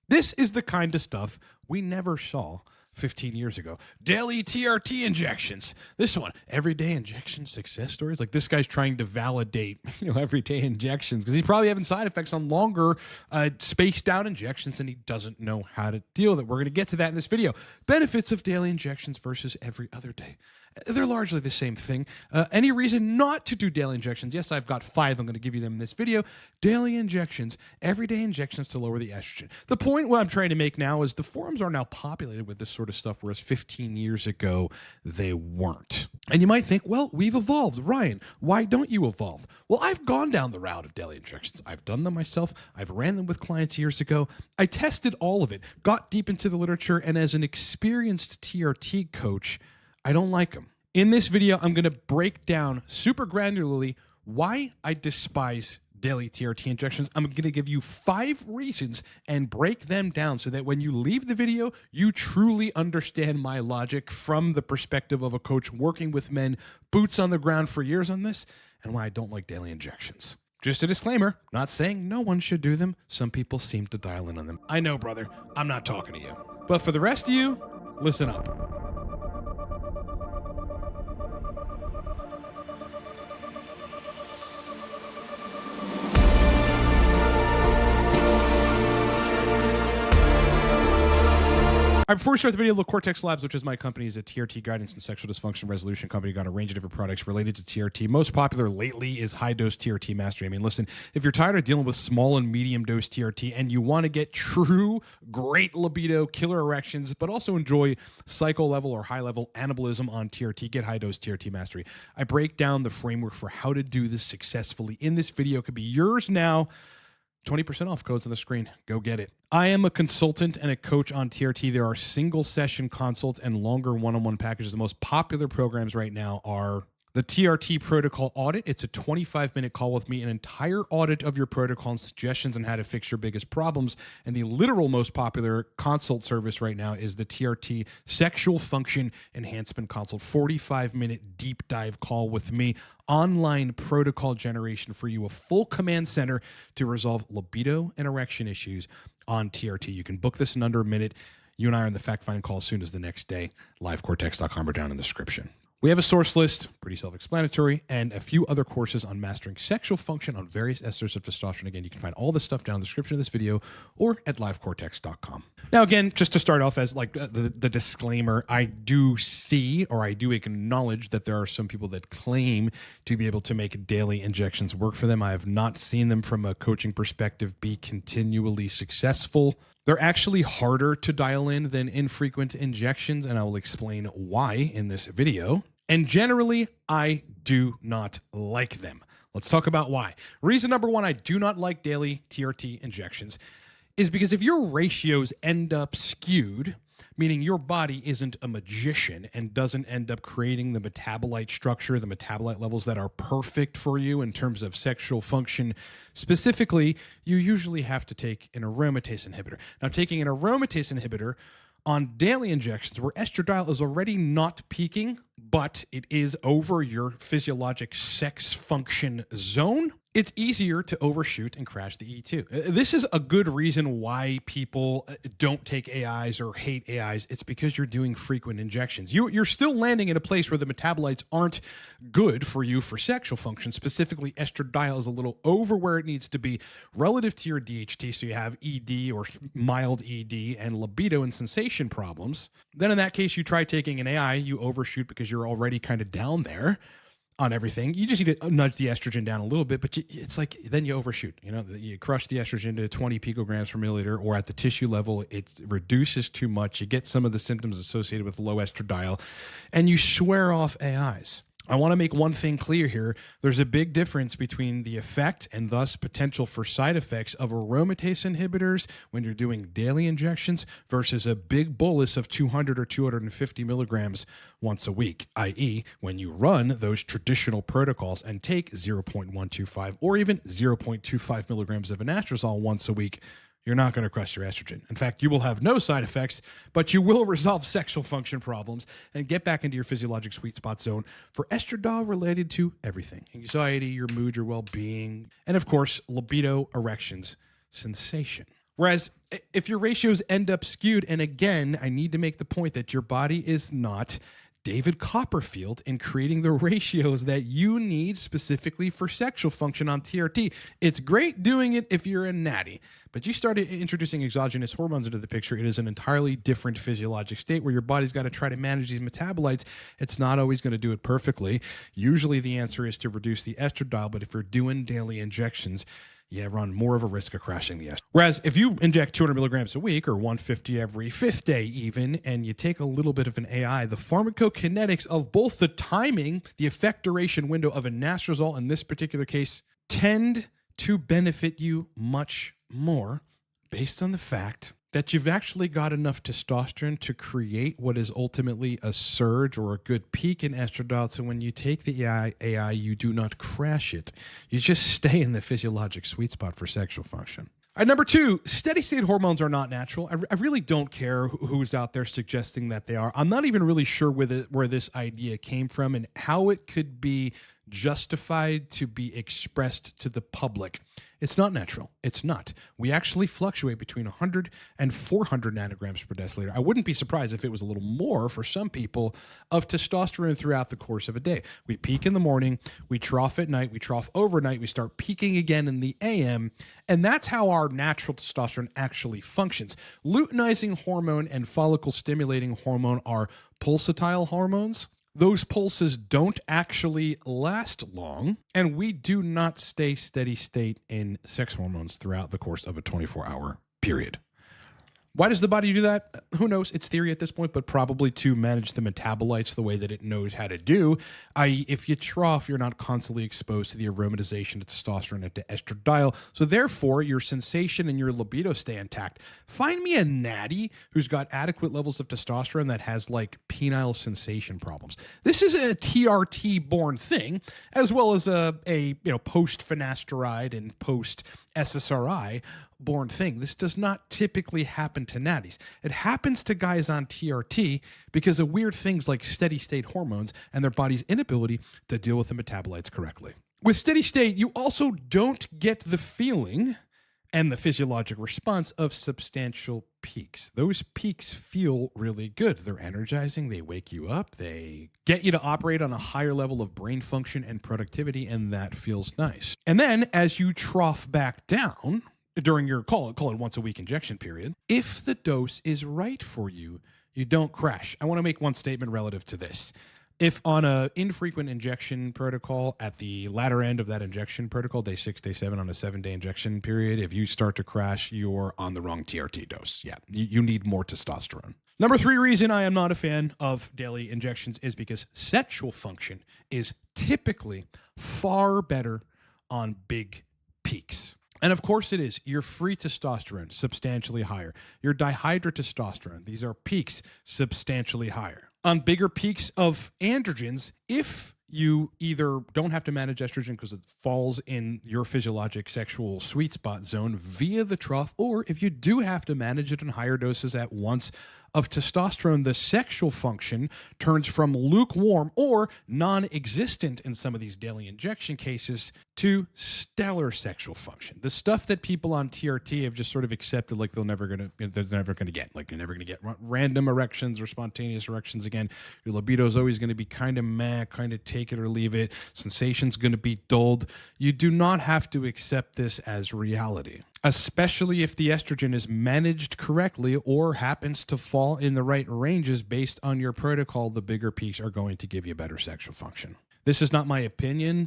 This is the kind of stuff we never saw 15 years ago. Daily TRT injections. This one, everyday injection success stories. Like this guy's trying to validate, everyday injections because he's probably having side effects on longer, spaced out injections, and he doesn't know how to deal with it. We're going to get to that in this video. Benefits of daily injections versus every other day. They're largely the same thing. Any reason not to do daily injections? Yes, I've got 5. I'm going to give you them in this video. Daily injections, everyday injections to lower the estrogen. The point what I'm trying to make now is the forums are now populated with this sort of stuff, whereas 15 years ago, they weren't. And you might think, well, we've evolved. Ryan, why don't you evolve? Well, I've gone down the route of daily injections. I've done them myself. I've ran them with clients years ago. I tested all of it, got deep into the literature, and as an experienced TRT coach, I don't like them. In this video, I'm going to break down super granularly why I despise daily TRT injections. I'm going to give you 5 reasons and break them down so that when you leave the video, you truly understand my logic from the perspective of a coach working with men, boots on the ground for years on this, and why I don't like daily injections. Just a disclaimer, not saying no one should do them. Some people seem to dial in on them. I know, brother, I'm not talking to you. But for the rest of you, listen up. All right, before we start the video, look, Cortex Labs, which is my company, is a TRT guidance and sexual dysfunction resolution company. Got a range of different products related to TRT. Most popular lately is high-dose TRT mastery. I mean, listen, if you're tired of dealing with small and medium-dose TRT and you want to get true, great libido, killer erections, but also enjoy cycle-level or high-level anabolism on TRT, get high-dose TRT mastery. I break down the framework for how to do this successfully in this video. It could be yours now. 20% off, codes on the screen. Go get it. I am a consultant and a coach on TRT. There are single session consults and longer one-on-one packages. The most popular programs right now are the TRT protocol audit. It's a 25-minute call with me, an entire audit of your protocol and suggestions on how to fix your biggest problems. And the literal most popular consult service right now is the TRT sexual function enhancement consult, 45-minute deep dive call with me, online protocol generation for you, a full command center to resolve libido and erection issues on TRT. You can book this in under a minute. You and I are in the fact-finding call as soon as the next day. livecortex.com or down in the description. We have a source list, pretty self-explanatory, and a few other courses on mastering sexual function on various esters of testosterone. Again, you can find all this stuff down in the description of this video or at livecortex.com. Now, again, just to start off as like the disclaimer, I do see or I do acknowledge that there are some people that claim to be able to make daily injections work for them. I have not seen them from a coaching perspective be continually successful. They're actually harder to dial in than infrequent injections, and I will explain why in this video. And generally, I do not like them. Let's talk about why. Reason number 1, I do not like daily TRT injections is because if your ratios end up skewed, meaning your body isn't a magician and doesn't end up creating the metabolite structure, the metabolite levels that are perfect for you in terms of sexual function. Specifically, you usually have to take an aromatase inhibitor. Now, taking an aromatase inhibitor on daily injections where estradiol is already not peaking, but it is over your physiologic sex function zone, it's easier to overshoot and crash the E2. This is a good reason why people don't take AIs or hate AIs. It's because you're doing frequent injections. You're still landing in a place where the metabolites aren't good for you for sexual function. Specifically, estradiol is a little over where it needs to be relative to your DHT. So you have ED or mild ED and libido and sensation problems. Then in that case, you try taking an AI, you overshoot because you're already kind of down there on everything. You just need to nudge the estrogen down a little bit, but it's like then you overshoot. You crush the estrogen to 20 picograms per milliliter, or at the tissue level, it reduces too much. You get some of the symptoms associated with low estradiol, and you swear off AIs. I want to make one thing clear here. There's a big difference between the effect and thus potential for side effects of aromatase inhibitors when you're doing daily injections versus a big bolus of 200 or 250 milligrams once a week, i.e. when you run those traditional protocols and take 0.125 or even 0.25 milligrams of anastrozole once a week. You're not going to crush your estrogen. In fact, you will have no side effects, but you will resolve sexual function problems and get back into your physiologic sweet spot zone for estradiol related to everything. Anxiety, your mood, your well-being, and of course, libido, erections, sensation. Whereas if your ratios end up skewed, and again, I need to make the point that your body is not David Copperfield in creating the ratios that you need specifically for sexual function on TRT. It's great doing it if you're a natty, but you start introducing exogenous hormones into the picture, it is an entirely different physiologic state where your body's got to try to manage these metabolites. It's not always going to do it perfectly. Usually the answer is to reduce the estradiol, but if you're doing daily injections, you run more of a risk of crashing the estradiol. Whereas if you inject 200 milligrams a week or 150 every fifth day even, and you take a little bit of an AI, the pharmacokinetics of both the timing, the effect duration window of anastrozole in this particular case, tend to benefit you much more based on the fact that you've actually got enough testosterone to create what is ultimately a surge or a good peak in estradiol. So when you take the AI, you do not crash it. You just stay in the physiologic sweet spot for sexual function. Number two, steady state hormones are not natural. I really don't care who's out there suggesting that they are. I'm not even really sure where this idea came from and how it could be justified to be expressed to the public. It's not natural. It's not. We actually fluctuate between 100 and 400 nanograms per deciliter. I wouldn't be surprised if it was a little more for some people of testosterone throughout the course of a day. We peak in the morning, we trough at night, we trough overnight, we start peaking again in the AM, and that's how our natural testosterone actually functions. Luteinizing hormone and follicle stimulating hormone are pulsatile hormones. Those pulses don't actually last long, and we do not stay steady state in sex hormones throughout the course of a 24-hour period. Why does the body do that? Who knows? It's theory at this point, but probably to manage the metabolites the way that it knows how to do. I.e., if you trough, you're not constantly exposed to the aromatization of testosterone and to estradiol. So therefore, your sensation and your libido stay intact. Find me a natty who's got adequate levels of testosterone that has like penile sensation problems. This is a TRT-born thing, as well as a post-finasteride and post-SSRI born thing. This does not typically happen to natties. It happens to guys on TRT because of weird things like steady state hormones and their body's inability to deal with the metabolites correctly. With steady state, you also don't get the feeling and the physiologic response of substantial peaks. Those peaks feel really good. They're energizing. They wake you up. They get you to operate on a higher level of brain function and productivity, and that feels nice. And then as you trough back down, during your call it once a week injection period, if the dose is right for you, you don't crash. I want to make one statement relative to this. If on an infrequent injection protocol, at the latter end of that injection protocol, day 6, day 7, on a 7-day injection period, if you start to crash, you're on the wrong TRT dose. Yeah, you need more testosterone. Number 3 reason I am not a fan of daily injections is because sexual function is typically far better on big peaks. And of course it is. Your free testosterone, substantially higher. Your dihydrotestosterone, these are peaks, substantially higher. On bigger peaks of androgens, if you either don't have to manage estrogen because it falls in your physiologic sexual sweet spot zone via the trough, or if you do have to manage it in higher doses at once of testosterone, the sexual function turns from lukewarm or non-existent in some of these daily injection cases to stellar sexual function. The stuff that people on TRT have just sort of accepted like they're never gonna get. Like you're never gonna get random erections or spontaneous erections again. Your libido is always gonna be kind of meh, kind of take it or leave it. Sensation's gonna be dulled. You do not have to accept this as reality, especially if the estrogen is managed correctly or happens to fall in the right ranges based on your protocol. The bigger peaks are going to give you better sexual function. This is not my opinion.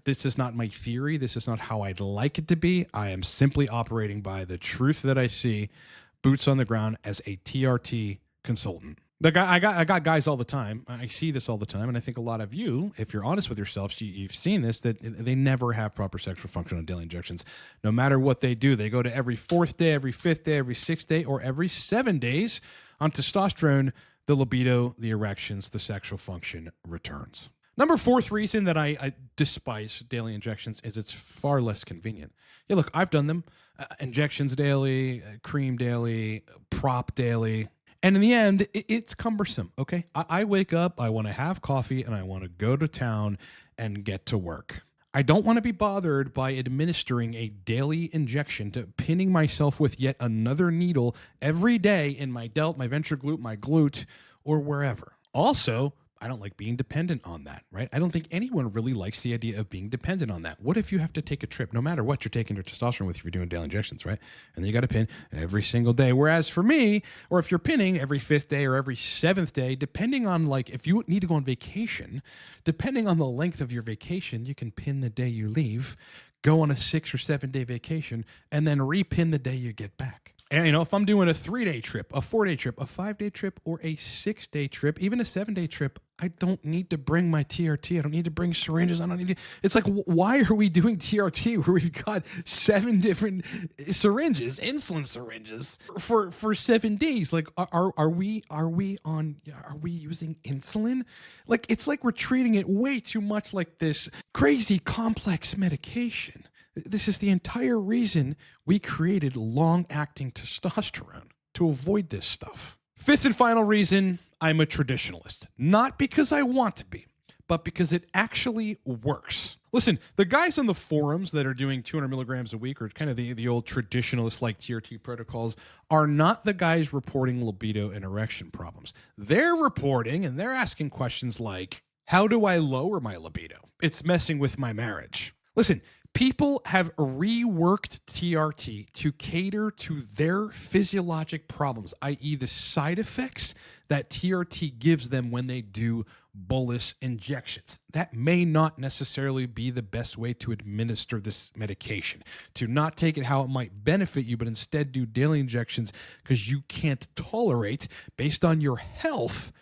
This is not my theory. This is not how I'd like it to be. I am simply operating by the truth that I see, boots on the ground as a TRT consultant. I got guys all the time. I see this all the time, and I think a lot of you, if you're honest with yourselves, you've seen this, that they never have proper sexual function on daily injections. No matter what they do, they go to every 4th day, every 5th day, every 6th day, or every 7 days on testosterone. The libido, the erections, the sexual function returns. Number 4th reason that I despise daily injections is it's far less convenient. Yeah, look, I've done them. Injections daily, cream daily, prop daily. And in the end, it's cumbersome, okay? I wake up, I want to have coffee, and I want to go to town and get to work. I don't want to be bothered by administering a daily injection to pinning myself with yet another needle every day in my delt, my ventral glute, my glute, or wherever. Also, I don't like being dependent on that, right? I don't think anyone really likes the idea of being dependent on that. What if you have to take a trip, no matter what you're taking your testosterone with, if you're doing daily injections, right? And then you got to pin every single day. Whereas for me, or if you're pinning every 5th day or every 7th day, depending on like, if you need to go on vacation, depending on the length of your vacation, you can pin the day you leave, go on a 6 or 7 day vacation, and then repin the day you get back. And, if I'm doing a 3-day trip, a 4-day trip, a 5-day trip, or a 6-day trip, even a 7-day trip, I don't need to bring my TRT. I don't need to bring syringes. I don't need to. It's like, why are we doing TRT where we've got 7 different syringes, insulin syringes for 7 days? Like, are we using insulin? Like, it's like we're treating it way too much like this crazy complex medication. This is the entire reason we created long-acting testosterone, to avoid this stuff. 5th and final reason, I'm a traditionalist. Not because I want to be, but because it actually works. Listen, the guys on the forums that are doing 200 milligrams a week, or kind of the old traditionalist like TRT protocols, are not the guys reporting libido and erection problems. They're reporting and they're asking questions like, how do I lower my libido? It's messing with my marriage. Listen, people have reworked TRT to cater to their physiologic problems, i.e. the side effects that TRT gives them when they do bolus injections. That may not necessarily be the best way to administer this medication, to not take it how it might benefit you, but instead do daily injections because you can't tolerate, based on your health,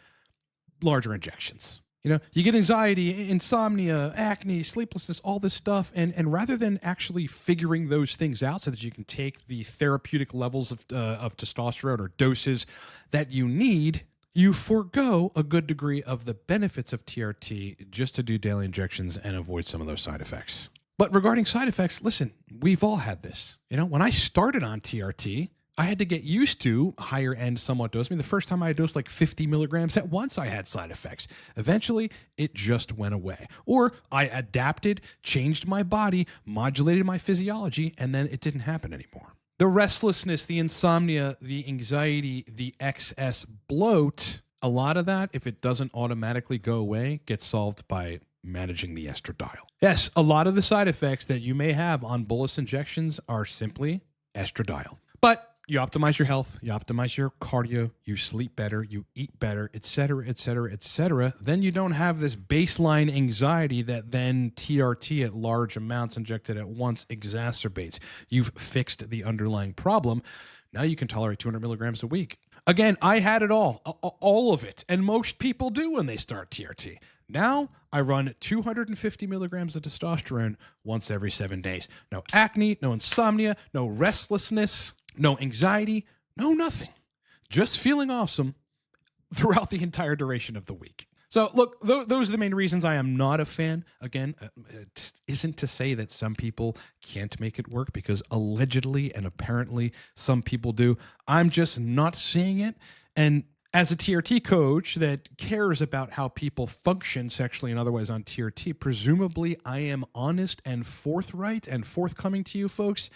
larger injections. You get anxiety, insomnia, acne, sleeplessness, all this stuff. And rather than actually figuring those things out so that you can take the therapeutic levels of testosterone or doses that you need, you forego a good degree of the benefits of TRT just to do daily injections and avoid some of those side effects. But regarding side effects, listen, we've all had this. When I started on TRT, I had to get used to higher end somewhat dose. The first time I dosed like 50 milligrams at once, I had side effects. Eventually, it just went away. Or I adapted, changed my body, modulated my physiology, and then it didn't happen anymore. The restlessness, the insomnia, the anxiety, the excess bloat, a lot of that, if it doesn't automatically go away, gets solved by managing the estradiol. Yes, a lot of the side effects that you may have on bolus injections are simply estradiol. But you optimize your health, you optimize your cardio, you sleep better, you eat better, et cetera, et cetera, et cetera. Then you don't have this baseline anxiety that then TRT at large amounts injected at once exacerbates. You've fixed the underlying problem. Now you can tolerate 200 milligrams a week. Again, I had it all of it. And most people do when they start TRT. Now I run 250 milligrams of testosterone once every 7 days. No acne, no insomnia, no restlessness, no anxiety, no nothing. Just feeling awesome throughout the entire duration of the week. So look, those are the main reasons I am not a fan. Again, it isn't to say that some people can't make it work, because allegedly and apparently some people do. I'm just not seeing it. And as a TRT coach that cares about how people function sexually and otherwise on TRT, presumably I am honest and forthright and forthcoming to you folks.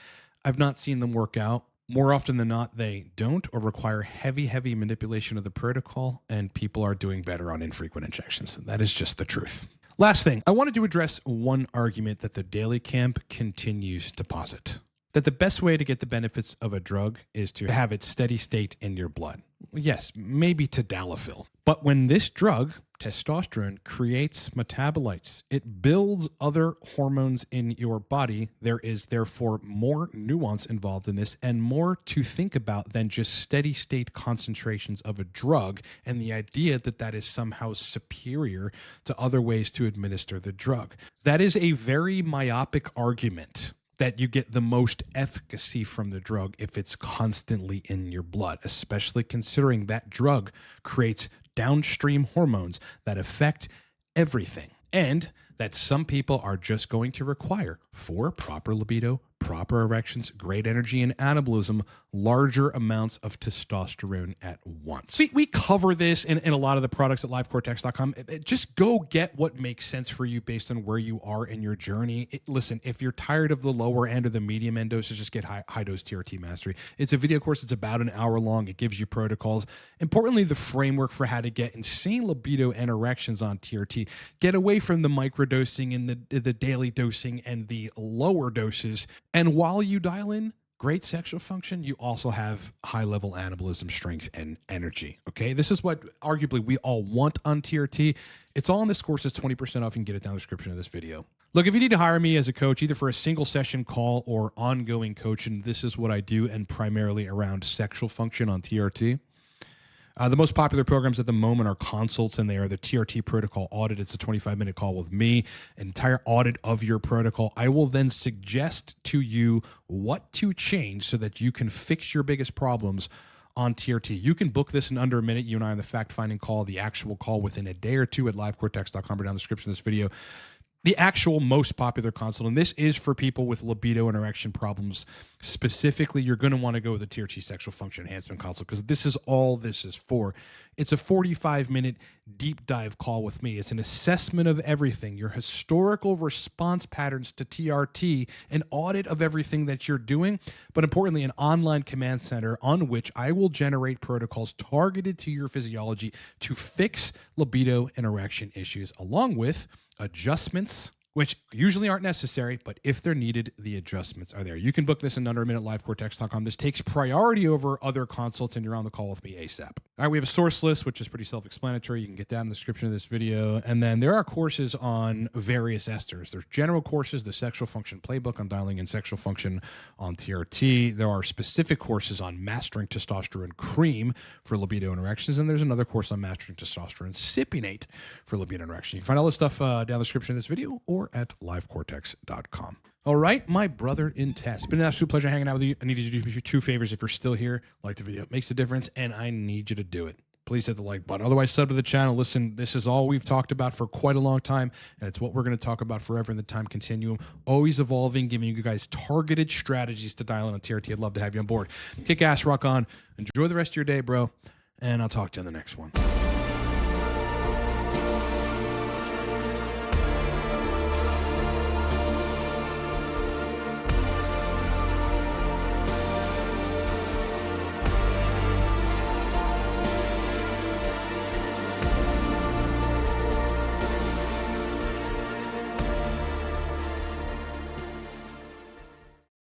I've not seen them work out. More often than not, they don't, or require heavy manipulation of the protocol, and people are doing better on infrequent injections. That is just the truth. Last thing, I wanted to address one argument that the Daily Camp continues to posit, that the best way to get the benefits of a drug is to have it steady state in your blood. Yes, maybe tadalafil. But when this drug, testosterone, creates metabolites, it builds other hormones in your body. There is therefore more nuance involved in this and more to think about than just steady state concentrations of a drug and the idea that that is somehow superior to other ways to administer the drug. That is a very myopic argument, that you get the most efficacy from the drug if it's constantly in your blood, especially considering that drug creates downstream hormones that affect everything, and that some people are just going to require for proper libido, proper erections, great energy and anabolism, larger amounts of testosterone at once. We cover this in a lot of the products at livecortex.com. Just go get what makes sense for you based on where you are in your journey. Listen, if you're tired of the lower end or the medium end doses, just get high dose TRT mastery. It's a video course. It's about an hour long. It gives you protocols. Importantly, the framework for how to get insane libido and erections on TRT. Get away from the microdosing and the daily dosing and the lower doses. And while you dial in great sexual function, you also have high level anabolism, strength, and energy. Okay. This is what arguably we all want on TRT. It's all in this course. It's 20% off. You can get it down in the description of this video. Look, if you need to hire me as a coach, either for a single session call or ongoing coaching, this is what I do, and primarily around sexual function on TRT. The most popular programs at the moment are consults, and they are the TRT protocol audit. It's a 25-minute call with me, an entire audit of your protocol. I will then suggest to you what to change so that you can fix your biggest problems on TRT. You can book this in under a minute. You and I on the fact-finding call, the actual call within a day or two at livecortex.com or down in the description of this video. The actual most popular consult, and this is for people with libido and erection problems specifically, you're going to want to go with the TRT sexual function enhancement consult because this is all this is for. It's a 45-minute deep dive call with me. It's an assessment of everything, your historical response patterns to TRT, an audit of everything that you're doing, but importantly, an online command center on which I will generate protocols targeted to your physiology to fix libido and erection issues, along with adjustments, which usually aren't necessary, but if they're needed, the adjustments are there. You can book this in under a minute at livecortex.com. This takes priority over other consults, and you're on the call with me ASAP. All right, we have a source list, which is pretty self-explanatory. You can get that in the description of this video. And then there are courses on various esters. There's general courses, the sexual function playbook on dialing in sexual function on TRT. There are specific courses on mastering testosterone cream for libido and erections. And there's another course on mastering testosterone cypionate for libido and erection. You can find all this stuff down in the description of this video or at livecortex.com. All right, my brother in test. It's been an absolute pleasure hanging out with you. I need you to do me 2 favors. If you're still here, like the video. It makes a difference, and I need you to do it. Please hit the like button. Otherwise, sub to the channel. Listen, this is all we've talked about for quite a long time, and it's what we're going to talk about forever in the time continuum. Always evolving, giving you guys targeted strategies to dial in on TRT. I'd love to have you on board. Kick ass, rock on. Enjoy the rest of your day, bro, and I'll talk to you in the next one.